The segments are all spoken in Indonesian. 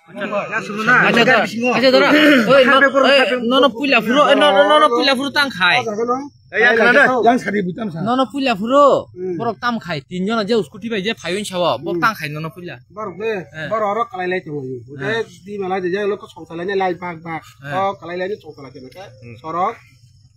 Aja dora. Oi, nono puila furo tang khai. Nono puila furo. Borok tam khai. Tinjon aja scooty bai je phayun chawa. Bok tang khai nono puila. Borok ne. Borok kalai lai tuh. Udah di malah aja lo ke songsalanya lai bag. Oh kalai lai ini songsal aja mereka. Sorok,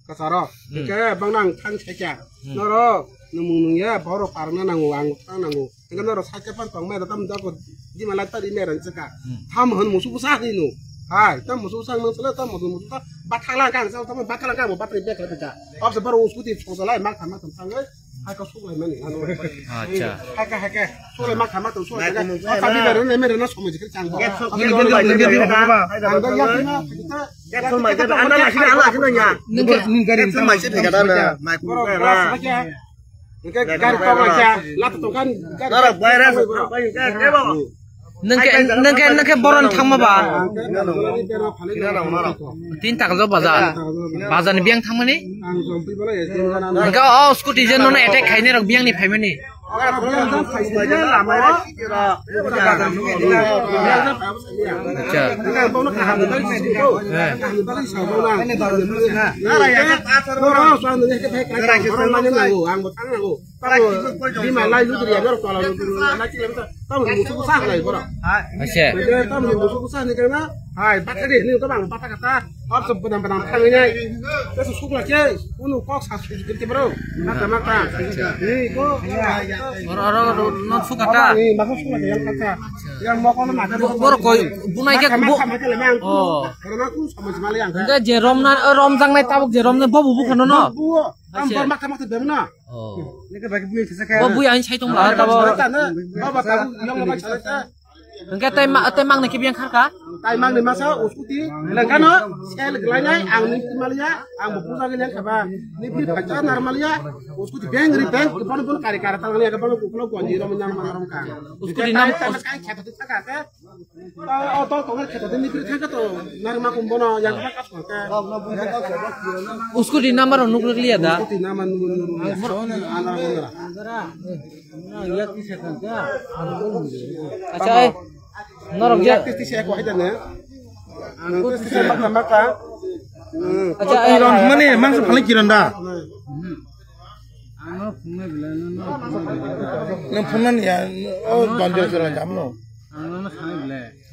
kesorok. Oke, bang nang tang ceca. Norok. Nung ya borok parna nangu tang nangu. Dengan norok sakit pan tong mereka tam dapat di malah tadi mereka cekak. Ham han musuh besar ini. Hai, tam musuh sang masalah tam musuh batalan kan, sama batalan kan, mau baterai bek lagi cak. Apa sebaru scooty songsalai mak sama tentang hai kau suka mana? Acha. Hai, suka mak sama tuh suka. Tapi baru mereka semua jadi canggung. Nengke boron thang ma ba. Tin tak zo bazar ni biang thang mani. Nengke scooty je nona attack khai ne rok biang ni phai mani. Hai, patah deh, ini tuh bang, patah kata, apa sebenarnya tangannya, itu suka aja, unu kok sakit gitu bro, mata, ini kok, orang not suka kata, ini maksud suka yang kata, yang mau kono mata, borok koi, bunai kek bu, oh, karena aku sama sekali yang, enggak jerom na, romjang na tabuk jerom na, babu bukan nono, kamu makan bagaimana? Oh, ini ke bagi bu yang sesekali, babu yang cai tong lah, babu kamu yang mau cari. Enggak temang nak biang karka? Temang ni masa uskuti, lengkap no, sekali lainnya, ang ni malia, ang bukan lagi yang kaba, ni beli pacar normalnya, uskuti bank, kepada pun kari tangannya kepada pulau kunci, orang menyamar orang kan. Uskuti nama, sekarang kita tu tak ada, atau kita tu ni beli kan tu, narma kumbono yang kita kasih kan. Uskuti nama orang nuklir lihat dah. Uskuti nama nuklir, Acai, norok je. Saya kuat aja nih. Aku saya makan. Acai, kiron mana? Mangsa paling kiron dah. Nampunan ya, oh bandel kiron jam no.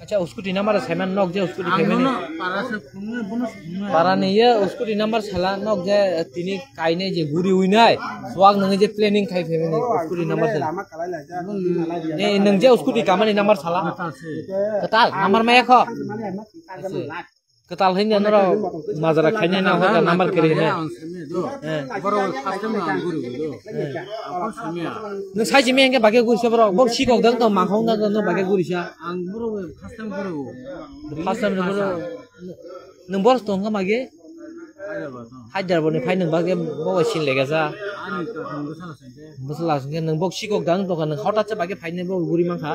अच्छा उसको D number seven knock जे उसको डी फेमिनी पारा ने ये उसको D number छला नॉक जे तिनी काइने जे गुरी हुइनाय स्वाग नंगे जे प्लानिंग खाइ फेमिनी उसको डी नंबर ने नंग जे उसको डी कामानि नंबर छला कताल नंबर में खो कताल हिन नरो माजरा खाइने ना हो नंबर करे ने न साइज में के बाके गुरिसा बरो बो सिकक दं त माखौ न न बाके गुरिसा आं बरो फार्स्ट टाइम बरो नों बरस दं का मागे हाजार बने फाइ नों बाके बो सिन लेगा जा बसला संगे नों बो सिकक दं त नों हटाच बाके फाइने बो गुरि माखा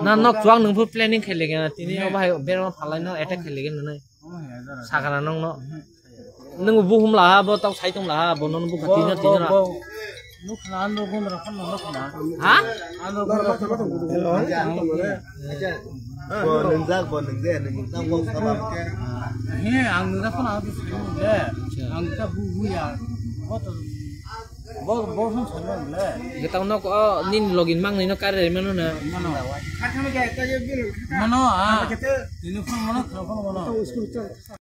ना नक जुआं नोंफोर प्लेनिं खेलेगोन तिनि बाहाय बेराम फालायनो अटैक खेलेगोन नों सागाना नों नों बुहुम लाहा बो ताव साइतों लाहा बो नों बु खाथिनो तिनो नुखना आनो गुनरा खनो नुखना हा आनो गुनरा Bo nengzak bo nengze nengzak bo sama. हे आं नोंगा खना दे आं ता बु या बो हम छले गेताव न निन लॉगिन मांग नि न कारे मनो न मनो आ दिनु फोन मनो